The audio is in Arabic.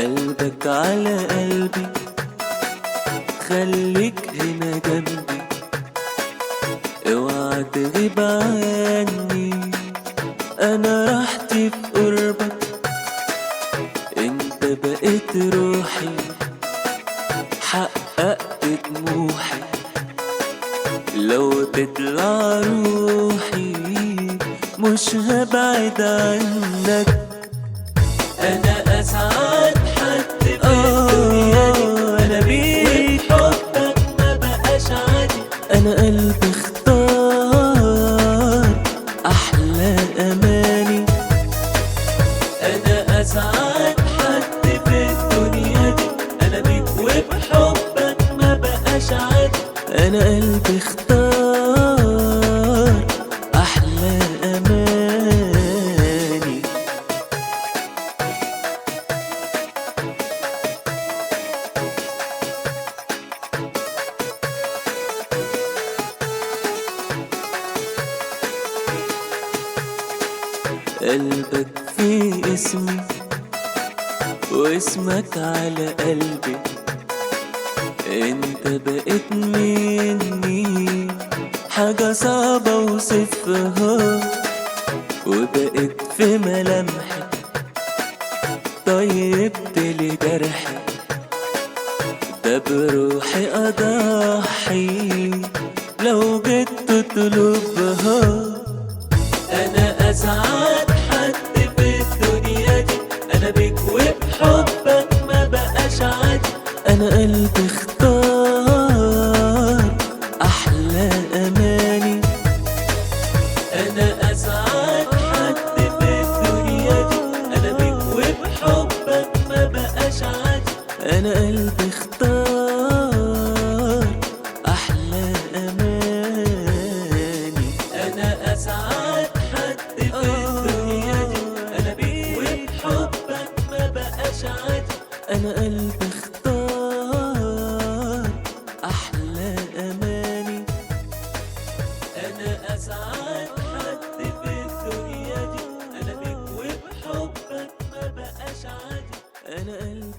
قلبك على قلبي، خليك هنا جنبي، اوعى تغيب عني، انا راحتي في قربك، انت بقيت روحي، حققت طموحي، لو تطلع روحي مش هبعد عنك. انا اسعد حد في الدنيا دي، انا بيك حبك ما بقاش عادي، انا قلبي اختار احلى اماني. انا اسعد حد في الدنيا دي، انا بيك وبحبك ما بقاش عادي، انا قلبي اختار احلى اماني. قلبك فيه اسمي واسمك على قلبي، انت بقيت مني حاجة صعبة اوصفها، وبقيت في ملامحي طيبت لي جرحي، ده بروحي اضحي لو جيت تطلبها. انا اسعد حد في الدنيا دي، انا بيك وبحبك ما بقاش عادي، انا قلبي اختار احلى اماني. انا اسعد حد في الدنيا دي، انا بيك وبحبك ما بقاش عادي، انا قلبي اختار احلى اماني. انا اسعد حد في الدنيا دي، انا بيك وبحبك ما بقاش عادي، انا قلبي اختار احلى اماني. انا اسعد حد في الدنيا دي، انا بيك وبحبك ما بقاش عادي، انا قلبي